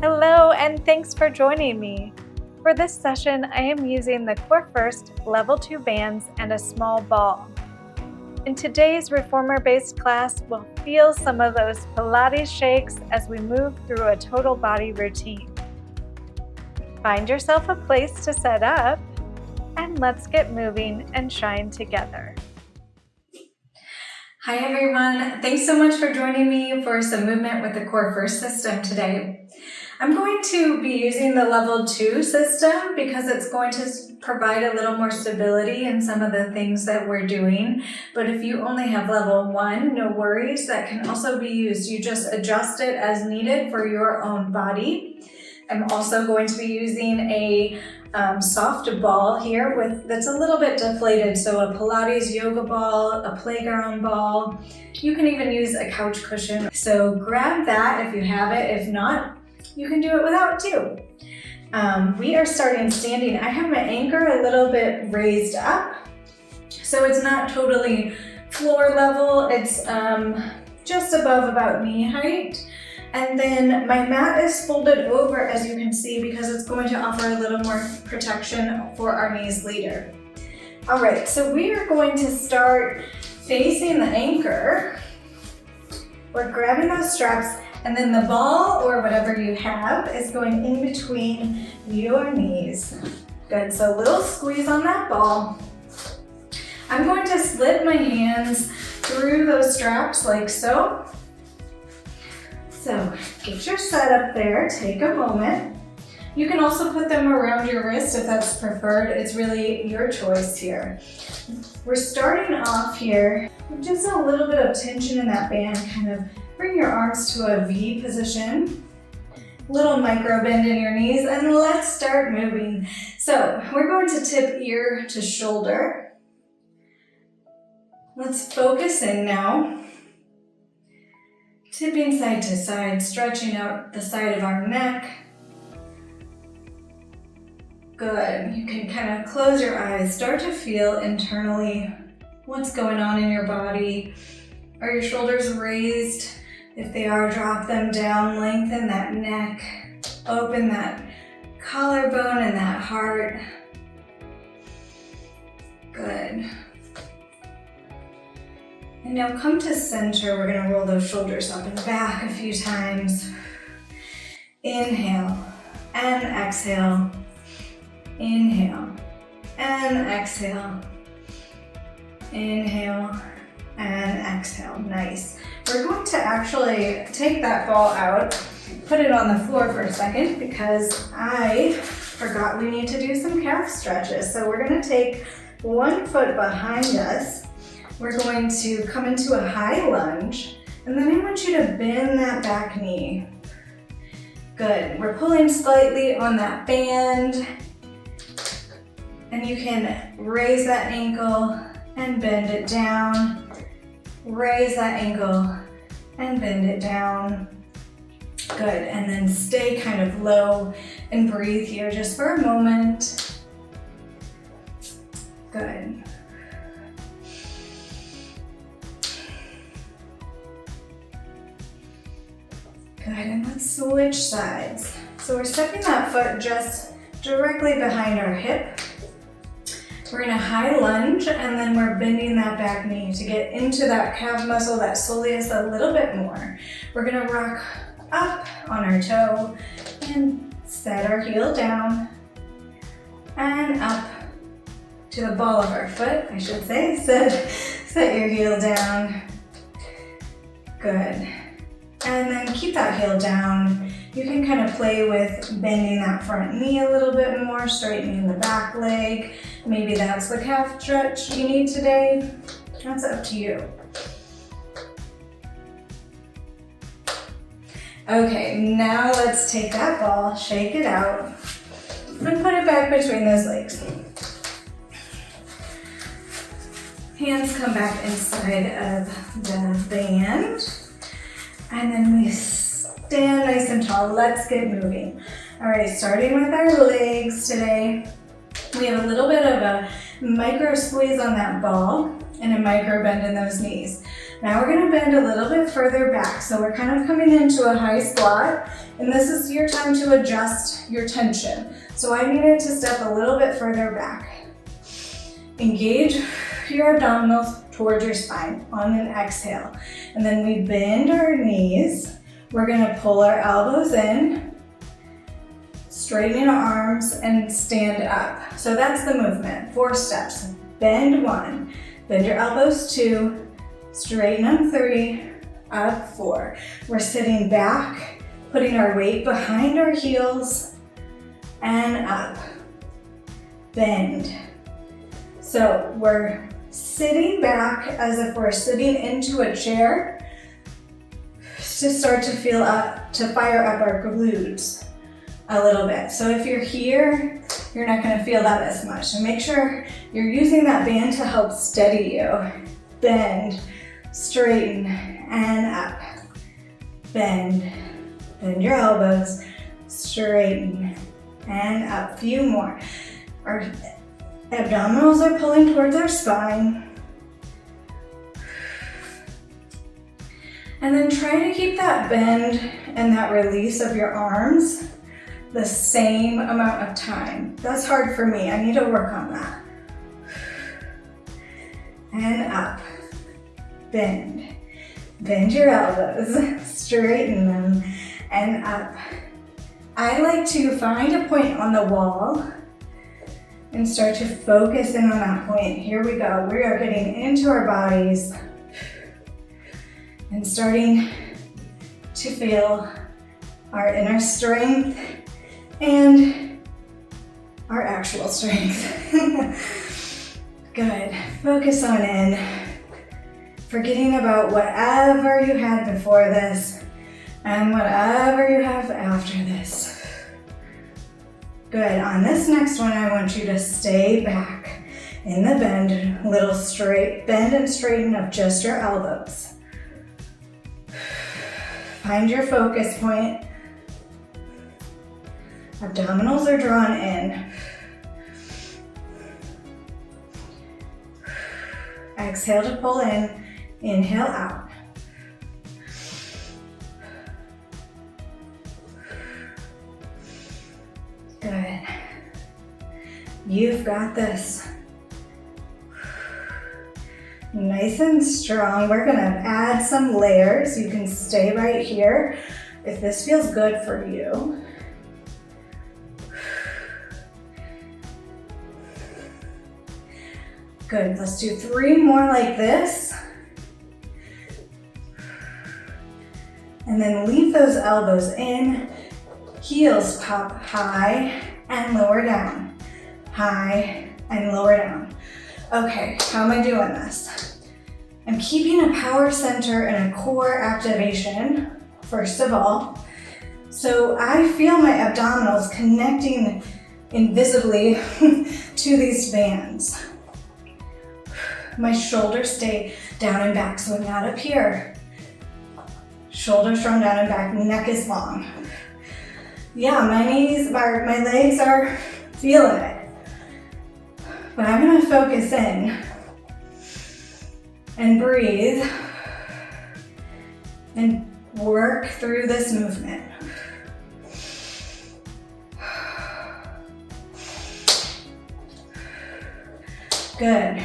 Hello, and thanks for joining me. For this session, I am using the Corefirst Level 2 bands and a small ball. In today's reformer-based class, we'll feel some of those Pilates shakes as we move through a total body routine. Find yourself a place to set up, and let's get moving and shine together. Hi everyone, thanks so much for joining me for some movement with the Corefirst system today. I'm going to be using the level 2 system because it's going to provide a little more stability in some of the things that we're doing. But if you only have level 1, no worries, that can also be used. You just adjust it as needed for your own body. I'm also going to be using a soft ball here that's a little bit deflated, so a Pilates yoga ball, a playground ball. You can even use a couch cushion. So grab that if you have it. If not, you can do it without too. We are starting standing. I have my anchor a little bit raised up, so it's not totally floor level. It's just above about knee height. And then my mat is folded over, as you can see, because it's going to offer a little more protection for our knees later. All right, so we are going to start facing the anchor. We're grabbing those straps, and then the ball, or whatever you have, is going in between your knees. Good, so a little squeeze on that ball. I'm going to slip my hands through those straps like so. So get your setup there, take a moment. You can also put them around your wrist if that's preferred. It's really your choice here. We're starting off here with just a little bit of tension in that band. Kind of bring your arms to a V position. Little micro bend in your knees, and let's start moving. So we're going to tip ear to shoulder. Let's focus in now. Tipping side to side, stretching out the side of our neck. Good. You can kind of close your eyes. Start to feel internally what's going on in your body. Are your shoulders raised? If they are, drop them down. Lengthen that neck. Open that collarbone and that heart. Good. And now come to center. We're going to roll those shoulders up and back a few times. Inhale and exhale. Inhale and exhale. Inhale and exhale. Nice. We're going to actually take that ball out, put it on the floor for a second because I forgot we need to do some calf stretches. So we're going to take one foot behind us. We're going to come into a high lunge, and then I want you to bend that back knee. Good. We're pulling slightly on that band, and you can raise that ankle and bend it down. Raise that ankle and bend it down. Good. And then stay kind of low and breathe here just for a moment. Good. Good, and let's switch sides. So we're stepping that foot just directly behind our hip. We're in a high lunge, and then we're bending that back knee to get into that calf muscle, that soleus, a little bit more. We're gonna rock up on our toe and set our heel down and up to the ball of our foot, I should say. Set your heel down. Good. And then keep that heel down. You can kind of play with bending that front knee a little bit more, straightening the back leg. Maybe that's the calf stretch you need today. That's up to you. Okay, now let's take that ball, shake it out, and put it back between those legs. Hands come back inside of the band. And then we stand nice and tall. Let's get moving. All right, starting with our legs today. We have a little bit of a micro squeeze on that ball and a micro bend in those knees. Now we're gonna bend a little bit further back. So we're kind of coming into a high squat, and this is your time to adjust your tension. So I needed to step a little bit further back. Engage your abdominals towards your spine on an exhale. And then we bend our knees. We're gonna pull our elbows in, straighten our arms, and stand up. So that's the movement, 4 steps. Bend 1, bend your elbows 2, straighten them 3, up 4. We're sitting back, putting our weight behind our heels, and up. Bend. So we're sitting back as if we're sitting into a chair to start to feel up, to fire up our glutes a little bit. So if you're here, you're not gonna feel that as much. So make sure you're using that band to help steady you. Bend, straighten, and up. Bend, bend your elbows, straighten, and up. Few more. Our abdominals are pulling towards our spine. And then try to keep that bend and that release of your arms the same amount of time. That's hard for me. I need to work on that. And up. Bend. Bend your elbows, straighten them, and up. I like to find a point on the wall and start to focus in on that point. Here we go. We are getting into our bodies and starting to feel our inner strength and our actual strength. Good. Focus on in. Forgetting about whatever you had before this and whatever you have after this. Good. On this next one, I want you to stay back in the bend, little straight, bend and straighten of just your elbows. Find your focus point. Abdominals are drawn in. Exhale to pull in, inhale out. Good. You've got this. Nice and strong. We're gonna add some layers. You can stay right here if this feels good for you. Good, let's do 3 more like this. And then leave those elbows in. Heels pop high and lower down. High and lower down. Okay, how am I doing this? I'm keeping a power center and a core activation, first of all. So I feel my abdominals connecting invisibly to these bands. My shoulders stay down and back, so I'm not up here. Shoulders drawn down and back, neck is long. Yeah, my legs are feeling it. But I'm gonna focus in and breathe and work through this movement. Good.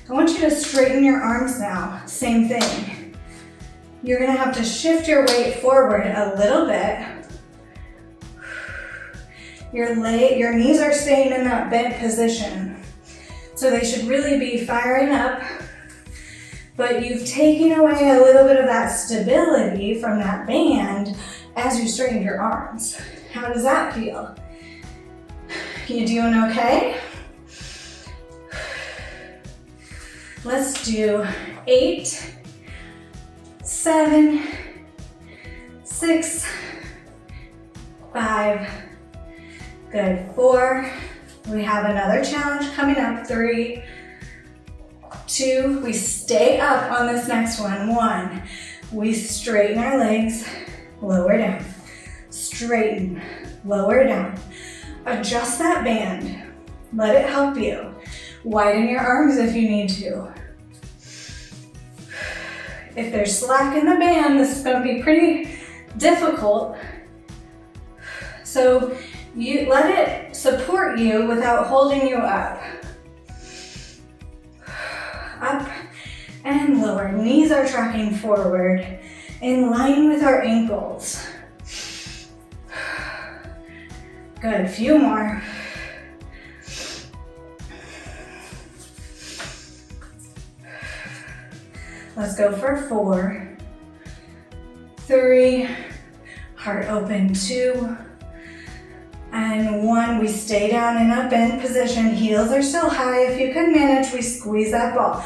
I want you to straighten your arms now. Same thing. You're gonna have to shift your weight forward a little bit. Your knees are staying in that bent position. So they should really be firing up, but you've taken away a little bit of that stability from that band as you straighten your arms. How does that feel? You doing okay? Let's do 8, 7, 6, 5, good, 4. We have another challenge coming up, 3, 2, we stay up on this next one. 1, we straighten our legs, lower down, straighten, lower down. Adjust that band, let it help you. Widen your arms if you need to. If there's slack in the band, this is going to be pretty difficult. So you let it support you without holding you up. Up and lower. Knees are tracking forward in line with our ankles. Good, few more. Let's go for 4, 3, heart open, 2, and 1. We stay down in a bent position. Heels are still high. If you can manage, we squeeze that ball.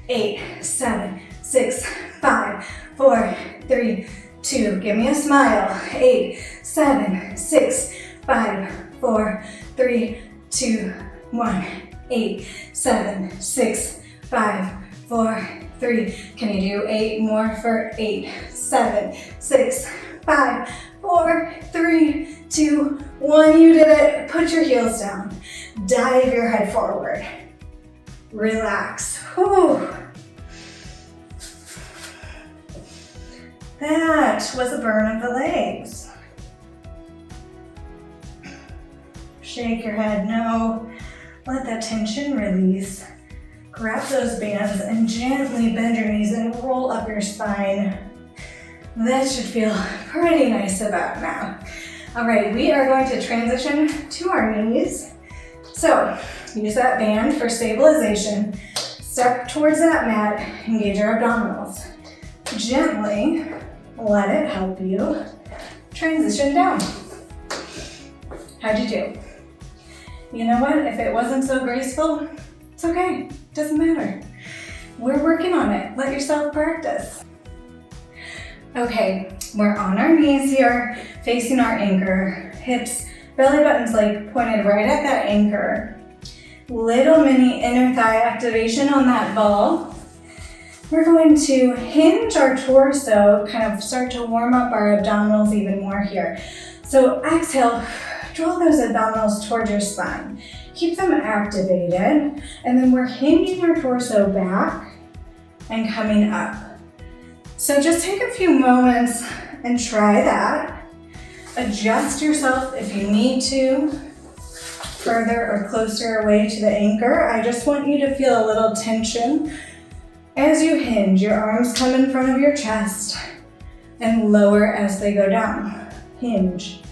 8, 7, 6, 5, 4, 3, 2. Give me a smile. 8, 7, 6, 5, 4, 3, 2, 1. 8, 7, 6, 5, 4, 3. Can you do 8 more for 8, 7, 6, 5, 4, 3, 2, 1. You did it. Put your heels down. Dive your head forward. Relax. Whew. That was a burn of the legs. Shake your head no. Let that tension release. Grab those bands and gently bend your knees and roll up your spine. That should feel pretty nice about now. All right, we are going to transition to our knees. So use that band for stabilization. Step towards that mat, engage your abdominals. Gently let it help you transition down. How'd you do? You know what? If it wasn't so graceful, it's okay. Doesn't matter. We're working on it. Let yourself practice. Okay, we're on our knees here, facing our anchor. Hips, belly button's like pointed right at that anchor. Little mini inner thigh activation on that ball. We're going to hinge our torso, kind of start to warm up our abdominals even more here. So exhale, draw those abdominals towards your spine. Keep them activated, and then we're hinging our torso back and coming up. So just take a few moments and try that. Adjust yourself if you need to, further or closer away to the anchor. I just want you to feel a little tension as you hinge. Your arms come in front of your chest and lower as they go down. Hinge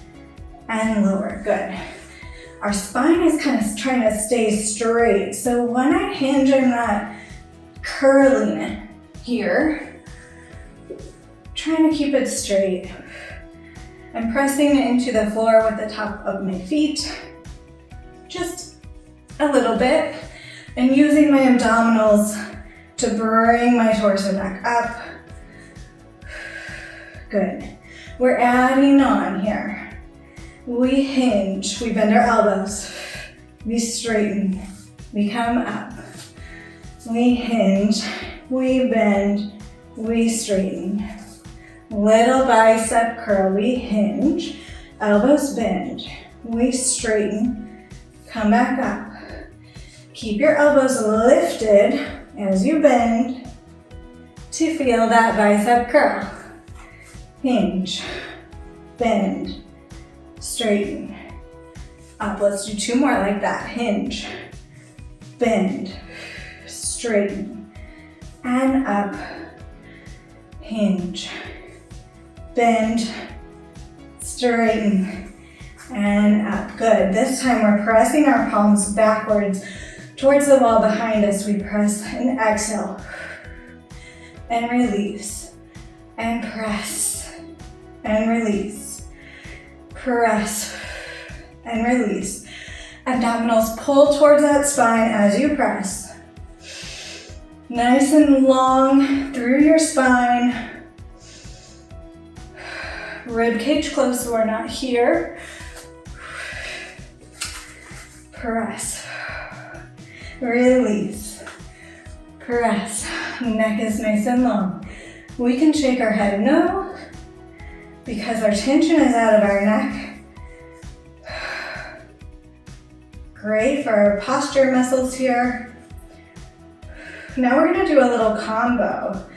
and lower, good. Our spine is kind of trying to stay straight. So when I hinge, I'm not curling here. Trying to keep it straight. I'm pressing into the floor with the top of my feet. Just a little bit. And using my abdominals to bring my torso back up. Good. We're adding on here. We hinge, we bend our elbows, we straighten, we come up. We hinge, we bend, we straighten. Little bicep curl, we hinge, elbows bend, we straighten, come back up. Keep your elbows lifted as you bend to feel that bicep curl. Hinge, bend, straighten, up. Let's do 2 more like that. Hinge, bend, straighten, and up. Hinge, bend, straighten, and up. Good. This time we're pressing our palms backwards towards the wall behind us. We press and exhale, and release, and press, and release. Press and release. Abdominals pull towards that spine as you press. Nice and long through your spine. Rib cage close so we're not here. Press. Release. Press. Neck is nice and long. We can shake our head no, because our tension is out of our neck. Great for our posture muscles here. Now we're gonna do a little combo.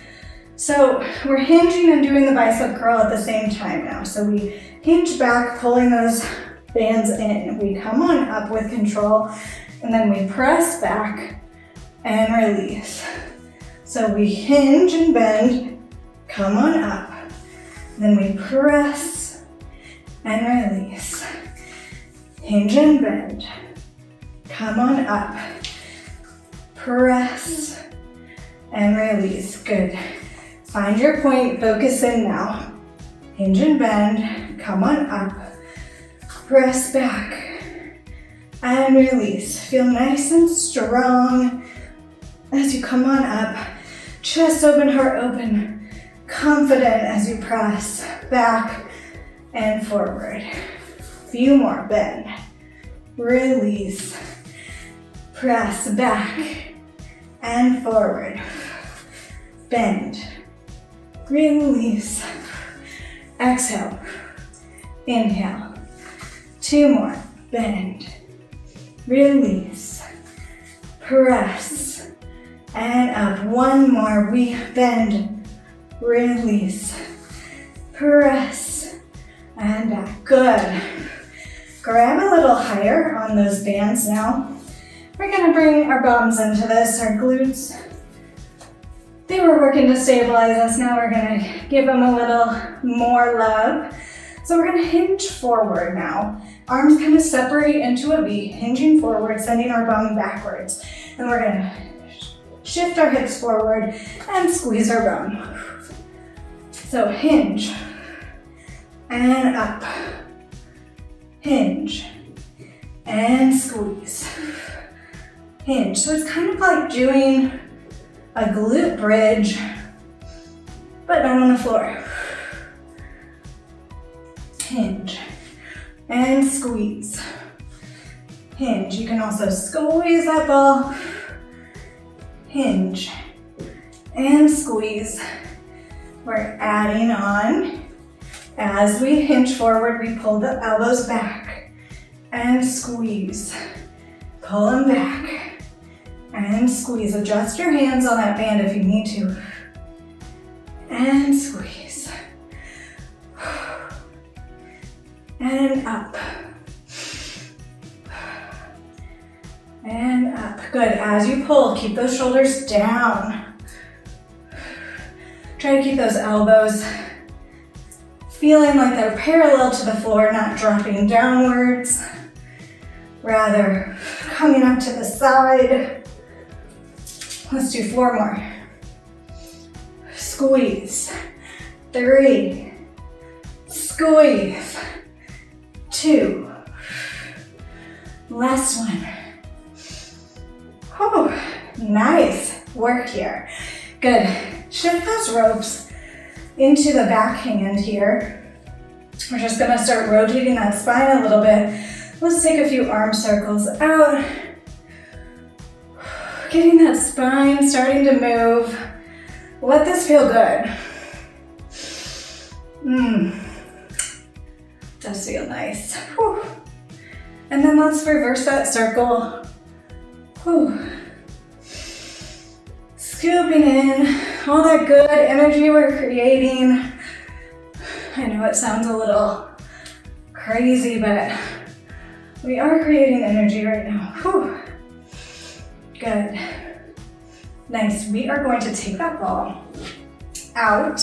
So we're hinging and doing the bicep curl at the same time now. So we hinge back, pulling those bands in. We come on up with control, and then we press back and release. So we hinge and bend, come on up. Then we press and release. Hinge and bend, come on up. Press and release. Good. Find your point, focus in now. Hinge and bend, come on up. Press back and release. Feel nice and strong as you come on up. Chest open, heart open. Confident as you press back and forward. Few more. Bend. Release. Press back and forward. Bend. Release. Exhale. Inhale. 2 more. Bend. Release. Press. And up. 1 more. We bend. Release. Press. And back. Good. Grab a little higher on those bands now. We're gonna bring our bums into this, our glutes. They were working to stabilize us. Now we're gonna give them a little more love. So we're gonna hinge forward now. Arms kind of separate into a V, hinging forward, sending our bum backwards. And we're gonna shift our hips forward and squeeze our bum. So hinge and up. Hinge and squeeze. Hinge. So it's kind of like doing a glute bridge, but not on the floor. Hinge and squeeze. Hinge. You can also squeeze that ball. Hinge and squeeze. We're adding on. As we hinge forward, we pull the elbows back and squeeze. Pull them back and squeeze. Adjust your hands on that band if you need to. And squeeze. And up. And up. Good. As you pull, keep those shoulders down. Try to keep those elbows feeling like they're parallel to the floor, not dropping downwards. Rather, coming up to the side. Let's do 4 more. Squeeze. 3. Squeeze. 2. Last one. Oh, nice work here. Good. Shift those ropes into the backhand here. We're just gonna start rotating that spine a little bit. Let's take a few arm circles out. Getting that spine starting to move. Let this feel good. Does feel nice. Whew. And then let's reverse that circle. Whew. Scooping in all that good energy we're creating. I know it sounds a little crazy, but we are creating energy right now. Whew. Good. Nice. We are going to take that ball out.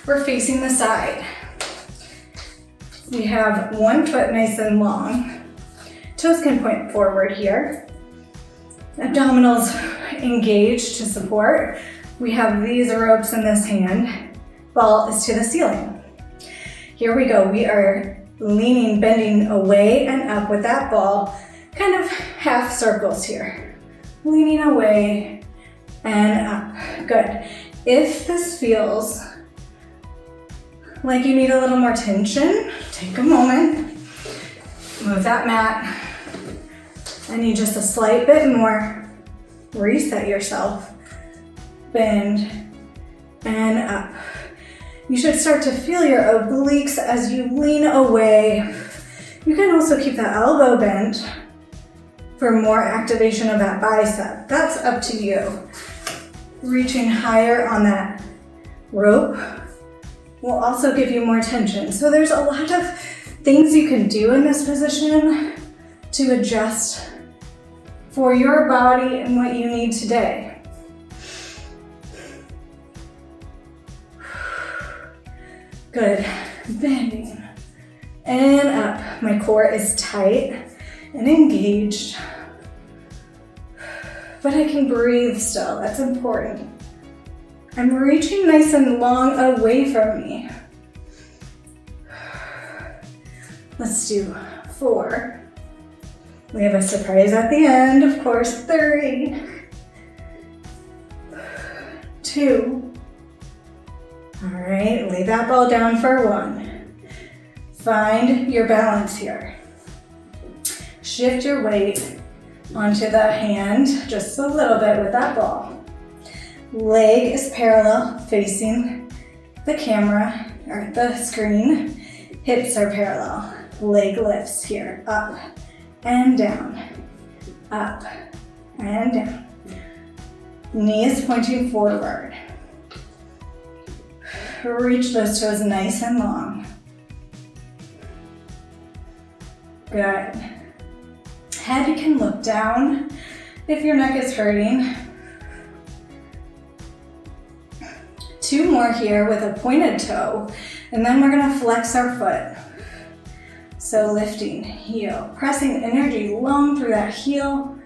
We're facing the side. We have one foot nice and long. Toes can point forward here. Abdominals engaged to support. We have these ropes in this hand. Ball is to the ceiling. Here we go. We are leaning, bending away and up with that ball. Kind of half circles here. Leaning away and up. Good. If this feels like you need a little more tension, take a moment. Move that mat. I need just a slight bit more. Reset yourself. Bend and up. You should start to feel your obliques as you lean away. You can also keep the elbow bent for more activation of that bicep. That's up to you. Reaching higher on that Rope will also give you more tension. So there's a lot of things you can do in this position to adjust for your body and what you need today. Good. Bending and up. My core is tight and engaged, but I can breathe still. That's important. I'm reaching nice and long away from me. Let's do 4. We have a surprise at the end, of course. 3, 2. All right, lay that ball down for 1. Find your balance here. Shift your weight onto the hand just a little bit with that ball. Leg is parallel facing the camera or the screen. Hips are parallel. Leg lifts here, up and down, up and down. Knee is pointing forward. Reach those toes nice and long. Good. Head can look down if your neck is hurting. 2 more here with a pointed toe, and then we're gonna flex our foot. So lifting, heel, pressing energy long through that heel.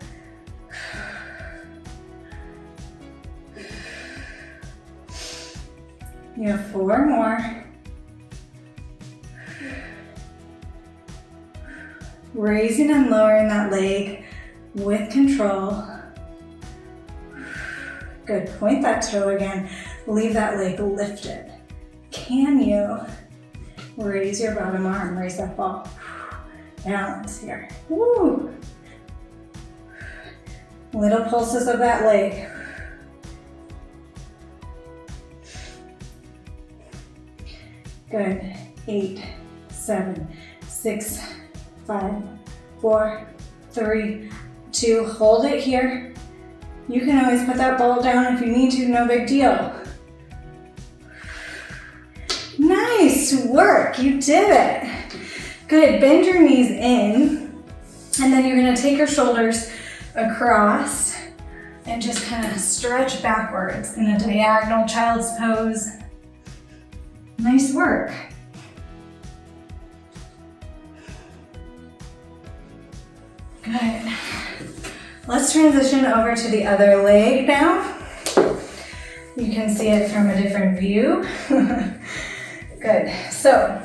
You have 4 more. Raising and lowering that leg with control. Good, point that toe again. Leave that leg lifted. Can you raise your bottom arm, raise that ball? Balance here. Woo! Little pulses of that leg. Good. 8, 7, 6, 5, 4, 3, 2. Hold it here. You can always put that ball down if you need to, no big deal. Nice work, you did it. Good, bend your knees in, and then you're gonna take your shoulders across and just kind of stretch backwards in a diagonal child's pose. Nice work. Good. Let's transition over to the other leg now. You can see it from a different view. Good. So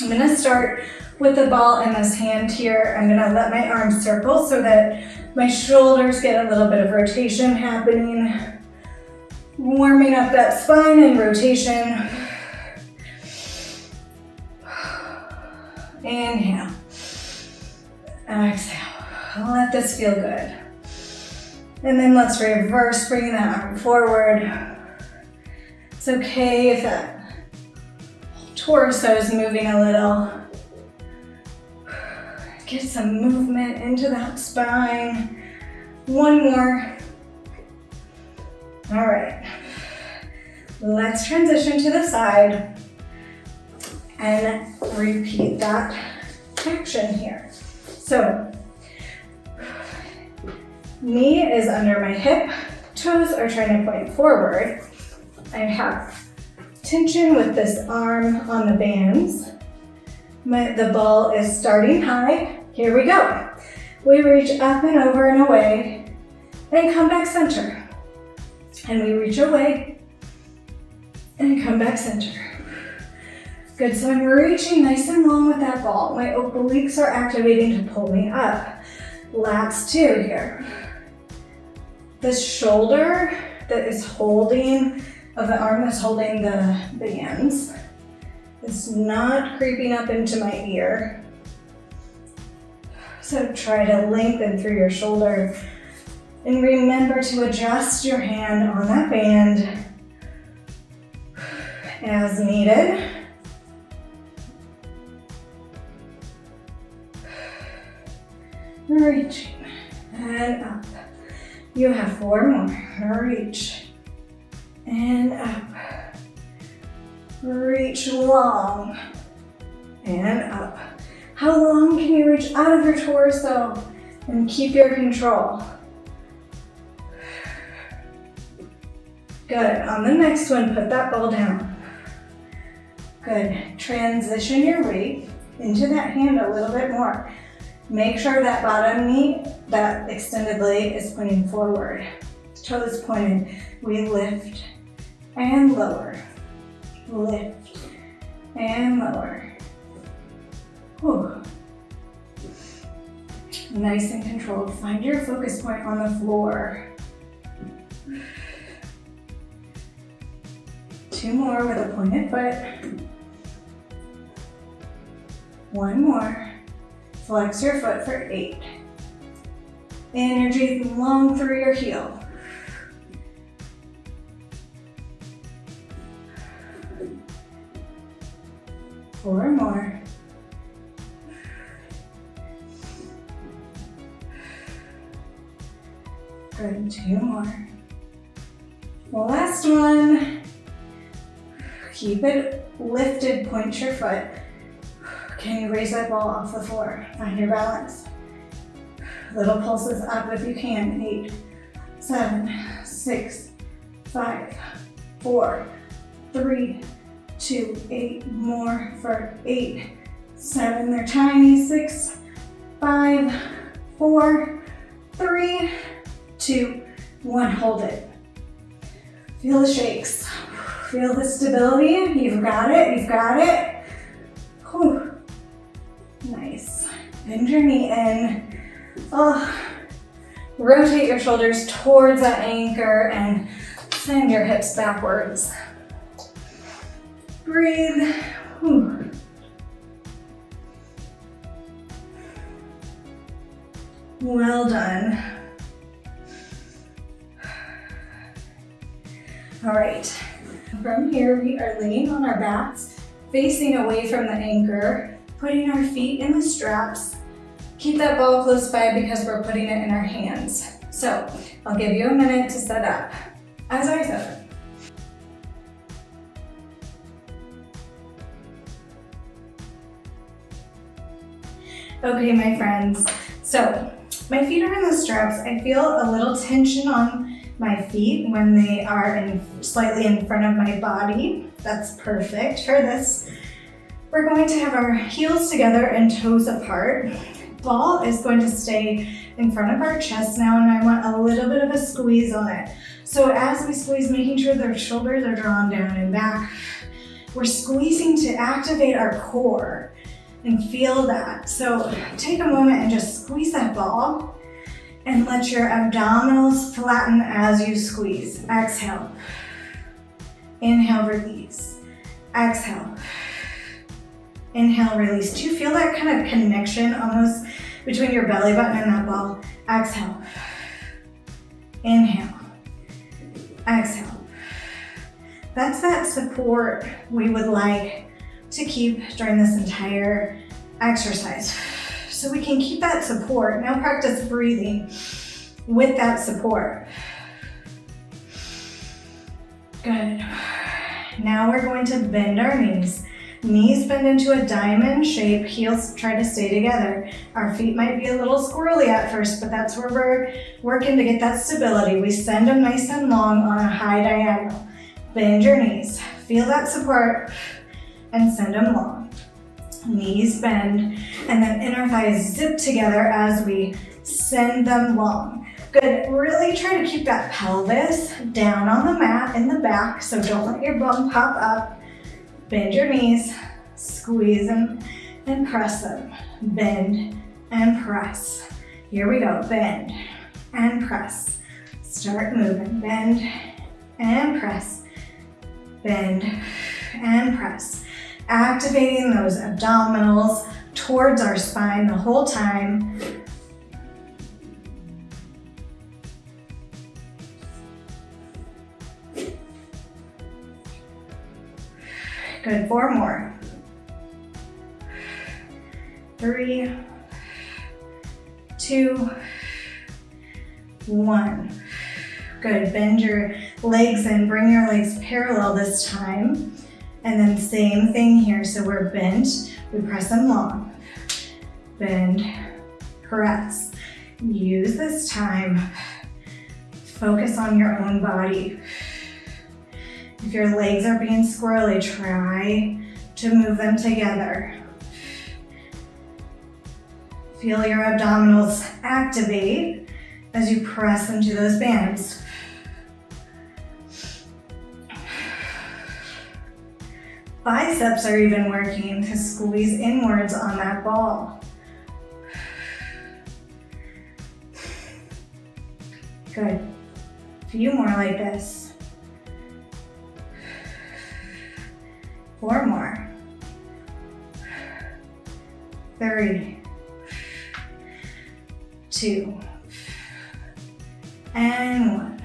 I'm gonna start with the ball in this hand here. I'm gonna let my arms circle so that my shoulders get a little bit of rotation happening. Warming up that spine and rotation. Inhale. Exhale. Let this feel good. And then let's reverse, bringing that arm forward. It's okay if that torso is moving a little. Get some movement into that spine. 1 more. All right. Let's transition to the side and repeat that action here. So, knee is under my hip, toes are trying to point forward. I have tension with this arm on the bands. The ball is starting high. Here we go. We reach up and over and away, and come back center. And we reach away, and come back center. Good, so I'm reaching nice and long with that ball. My obliques are activating to pull me up. Lats 2 here. This shoulder that is holding, of the arm that's holding the bands, is not creeping up into my ear. So try to lengthen through your shoulder. And remember to adjust your hand on that band as needed. Reaching and up. You have 4 more. Reach and up. Reach long and up. How long can you reach out of your torso and keep your control? Good. On the next one, put that ball down. Good. Transition your weight into that hand a little bit more. Make sure that bottom knee, that extended leg is pointing forward. Toes pointed. We lift and lower. Lift and lower. Whew. Nice and controlled. Find your focus point on the floor. 2 more with a pointed foot. 1 more. Flex your foot for 8. Energy long through your heel. Four more. Good, 2 more. Last one. Keep it lifted, point your foot. Can you raise that ball off the floor? Find your balance. Little pulses up if you can. 8, 7, 6, 5, 4, 3, 2, 8 more for 8, 7, they're tiny, 6, 5, 4, 3, 2, 1, hold it. Feel the shakes, feel the stability, you've got it, you've got it. Whew. Nice, bend your knee in. Oh. Rotate your shoulders towards that anchor and send your hips backwards. Breathe. Whew. Well done. All right, from here we are laying on our backs, facing away from the anchor, putting our feet in the straps. Keep that ball close by because we're putting it in our hands. So I'll give you a minute to set up. As I said. Okay, my friends, so my feet are in the straps. I feel a little tension on my feet when they are slightly in front of my body. That's perfect for this. We're going to have our heels together and toes apart. Ball is going to stay in front of our chest now, and I want a little bit of a squeeze on it. So as we squeeze, making sure their shoulders are drawn down and back, we're squeezing to activate our core and feel that. So take a moment and just squeeze that ball and let your abdominals flatten as you squeeze. Exhale. Inhale, release. Exhale. Inhale, release. Do you feel that kind of connection almost between your belly button and that ball? Exhale. Inhale. Exhale. That's that support we would like to keep during this entire exercise. So we can keep that support. Now practice breathing with that support. Good. Now we're going to bend our knees. Knees bend into a diamond shape, heels try to stay together. Our feet might be a little squirrely at first, but that's where we're working to get that stability. We send them nice and long on a high diagonal. Bend your knees, feel that support, and send them long. Knees bend, and then inner thighs zip together as we send them long. Good, really try to keep that pelvis down on the mat in the back, so don't let your bum pop up. Bend your knees, squeeze them, and press them. Bend and press. Here we go, bend and press. Start moving, bend and press. Bend and press. Activating those abdominals towards our spine the whole time. Good, 4 more. 3, 2, 1. Good, bend your legs and bring your legs parallel this time. And then same thing here. So we're bent, we press them long. Bend, press. Use this time. Focus on your own body. If your legs are being squirrely, try to move them together. Feel your abdominals activate as you press into those bands. Biceps are even working to squeeze inwards on that ball. Good. A few more like this. 4 more. 3, 2, and 1.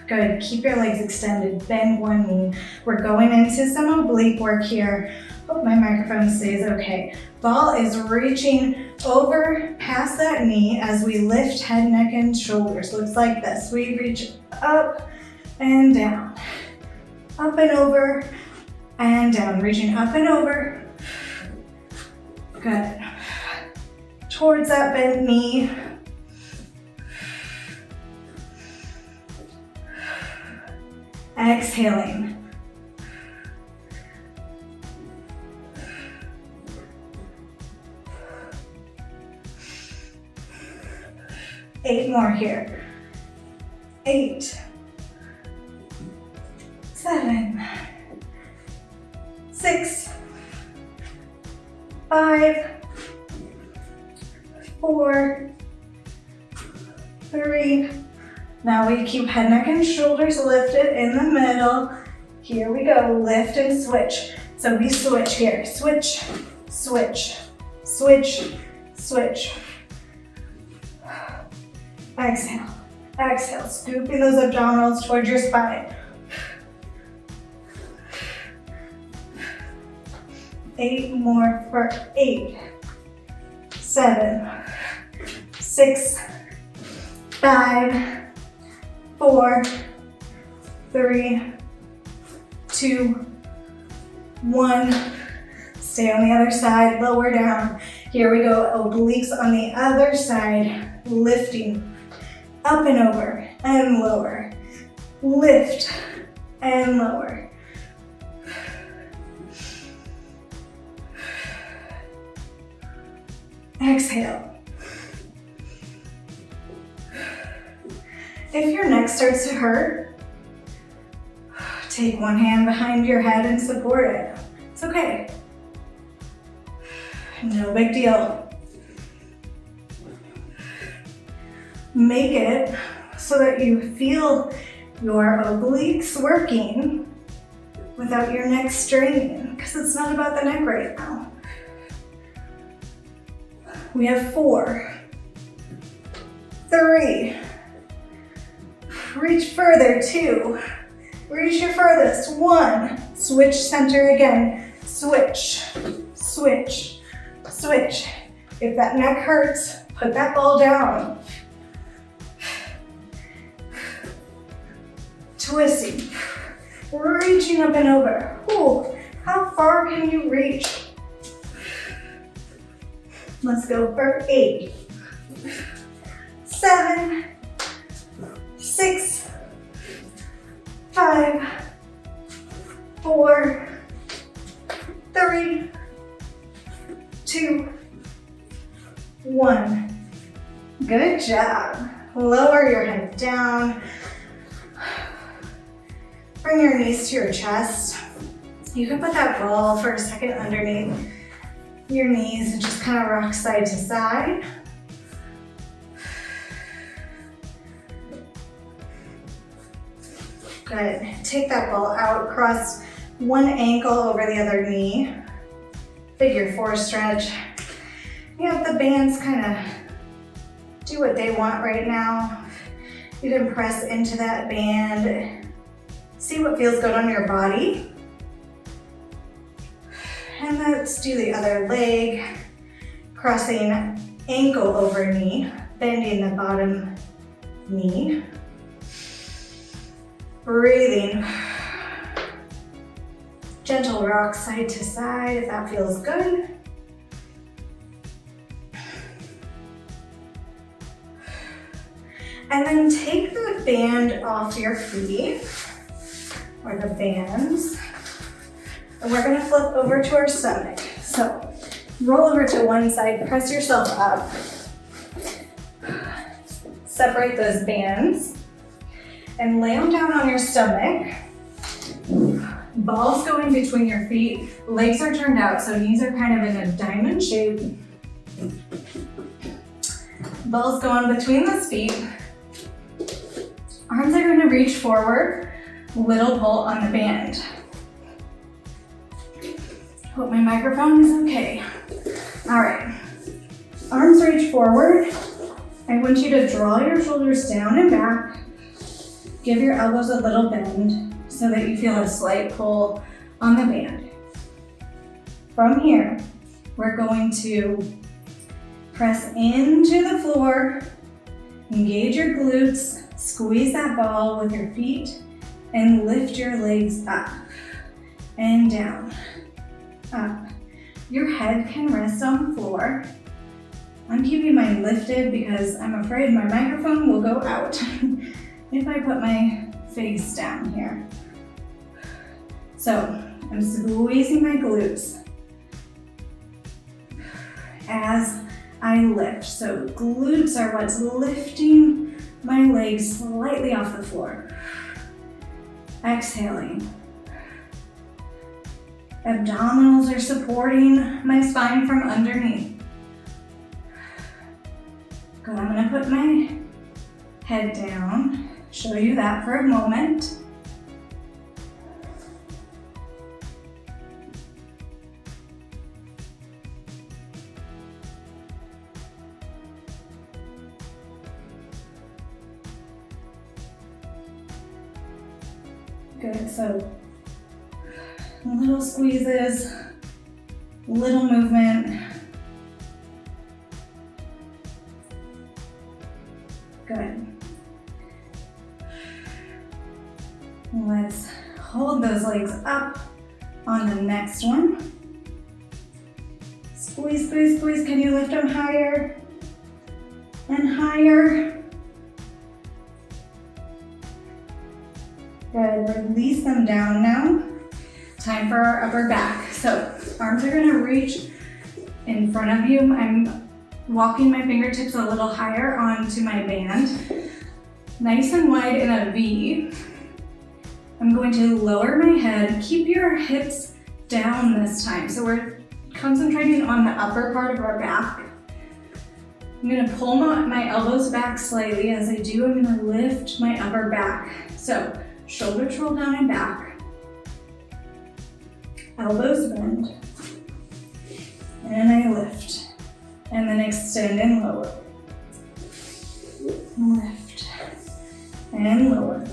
Good, keep your legs extended, bend one knee. We're going into some oblique work here. Hope my microphone stays okay. Ball is reaching over past that knee as we lift head, neck, and shoulders. Looks like this. We reach up and down, up and over and down, reaching up and over. Good. Towards that bent knee. Exhaling. Eight more here. 8, 7, 6, 5, 4, 3. Now we keep head, neck, and shoulders lifted in the middle. Here we go, lift and switch. So we switch here, switch, switch, switch, switch. Exhale, exhale, scooping those abdominals towards your spine. 8 more for 8, 7, 6, 5, 4, 3, 2, 1. Stay on the other side, lower down. Here we go, obliques on the other side, lifting up and over and lower. Lift and lower. Exhale. If your neck starts to hurt, take one hand behind your head and support it. It's okay. No big deal. Make it so that you feel your obliques working without your neck straining, because it's not about the neck right now. We have 4, 3, reach further, 2, reach your furthest, 1, switch center again, switch, switch, switch. If that neck hurts, put that ball down. Twisting, reaching up and over. Ooh, how far can you reach? Let's go for 8, 7, 6, 5, 4, 3, 2, 1. Good job. Lower your head down. Bring your knees to your chest. You can put that ball for a second underneath your knees and just kind of rock side to side. Good. Take that ball out, cross one ankle over the other knee. Figure 4 stretch. You have the bands kind of do what they want right now. You can press into that band. See what feels good on your body. And let's do the other leg. Crossing ankle over knee, bending the bottom knee. Breathing. Gentle rock side to side if that feels good. And then take the band off your feet, or the bands. And we're gonna flip over to our stomach. So roll over to one side, press yourself up. Separate those bands and lay them down on your stomach. Balls go in between your feet, legs are turned out, so knees are kind of in a diamond shape. Balls go in between those feet. Arms are going to reach forward, little pull on the band. Hope my microphone is okay. All right, arms reach forward. I want you to draw your shoulders down and back. Give your elbows a little bend so that you feel a slight pull on the band. From here, we're going to press into the floor, engage your glutes, squeeze that ball with your feet, and lift your legs up and down, up. Your head can rest on the floor. I'm keeping mine lifted because I'm afraid my microphone will go out if I put my face down here. So I'm squeezing my glutes as I lift. So glutes are what's lifting my legs slightly off the floor. Exhaling. Abdominals are supporting my spine from underneath. Good, I'm gonna put my head down, show you that for a moment. Good, so little squeezes, little movement. Good. Let's hold those legs up on the next one. Squeeze, squeeze, squeeze. Can you lift them higher and higher? Good, release them down now. Time for our upper back. So arms are gonna reach in front of you. I'm walking my fingertips a little higher onto my band. Nice and wide in a V. I'm going to lower my head. Keep your hips down this time. So we're concentrating on the upper part of our back. I'm gonna pull my elbows back slightly. As I do, I'm gonna lift my upper back. So shoulders roll down and back. Elbows bend. And I lift. And then extend and lower. Lift. And lower.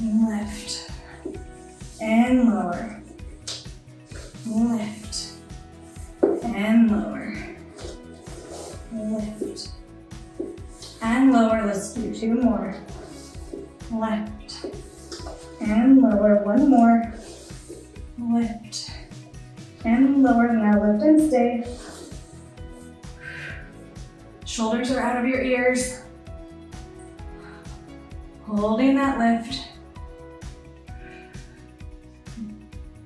Lift. And lower. Lift. And lower. Lift. And lower. Let's do two more. Lift. And lower. One more. Lift. And lower. Now lift and stay. Shoulders are out of your ears. Holding that lift.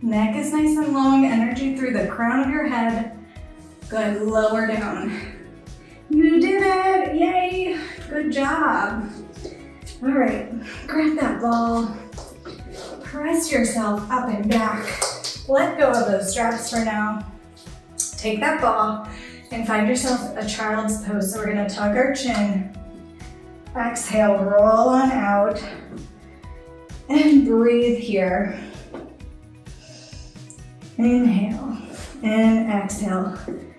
Neck is nice and long. Energy through the crown of your head. Good. Lower down. You did it! Yay! Good job. All right. Grab that ball. Press yourself up and back. Let go of those straps for now. Take that ball and find yourself a child's pose. So we're gonna tug our chin. Exhale, roll on out. And breathe here. Inhale and exhale.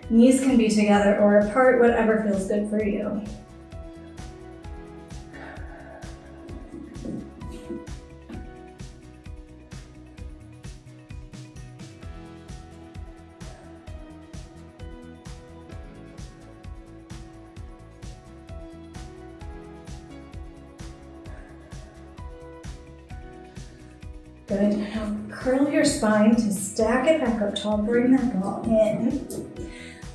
Knees can be together or apart, whatever feels good for you. Good. Now curl your spine to stack it back up tall. Bring that ball in.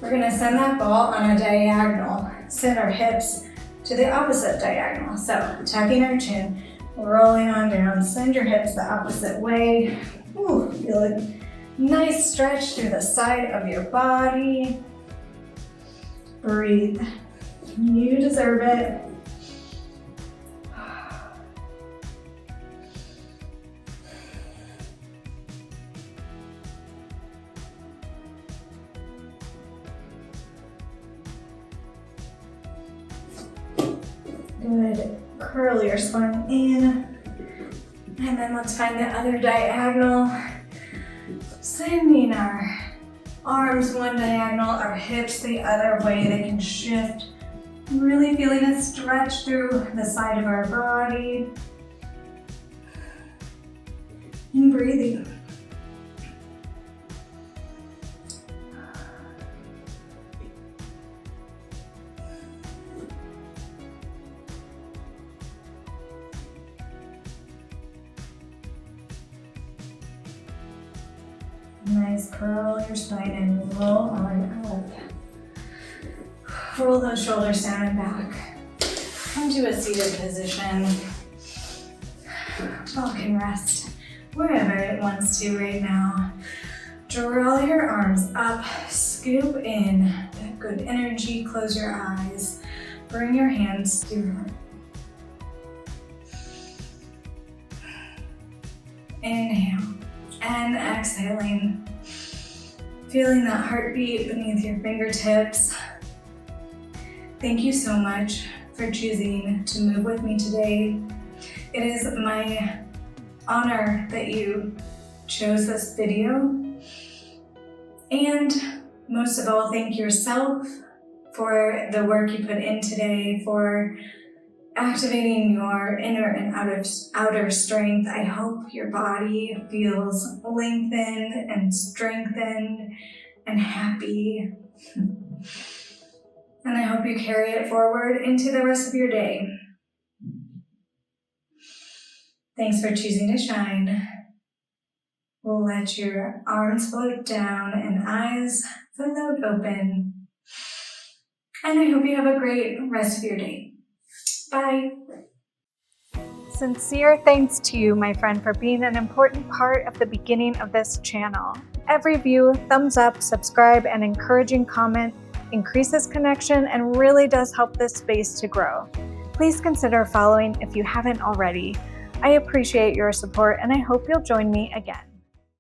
We're gonna send that ball on a diagonal. Send our hips to the opposite diagonal. So tucking our chin, rolling on down. Send your hips the opposite way. Ooh, feel a nice stretch through the side of your body. Breathe. You deserve it. Good. Curl your spine in. And then let's find the other diagonal. Sending our arms one diagonal, our hips the other way. They can shift. Really feeling a stretch through the side of our body. And breathing. Nice, curl your spine and roll on up. Roll those shoulders down and back. Come to a seated position. Ball can rest wherever it wants to right now. Draw your arms up, scoop in that good energy, close your eyes. Bring your hands to your heart. Inhale. And exhaling, feeling that heartbeat beneath your fingertips. Thank you so much for choosing to move with me today. It is my honor that you chose this video. And most of all, thank yourself for the work you put in today, for activating your inner and outer strength. I hope your body feels lengthened and strengthened and happy. And I hope you carry it forward into the rest of your day. Thanks for choosing to shine. We'll let your arms float down and eyes float open. And I hope you have a great rest of your day. Bye. Sincere thanks to you, my friend, for being an important part of the beginning of this channel. Every view, thumbs up, subscribe, and encouraging comment increases connection and really does help this space to grow. Please consider following if you haven't already. I appreciate your support and I hope you'll join me again.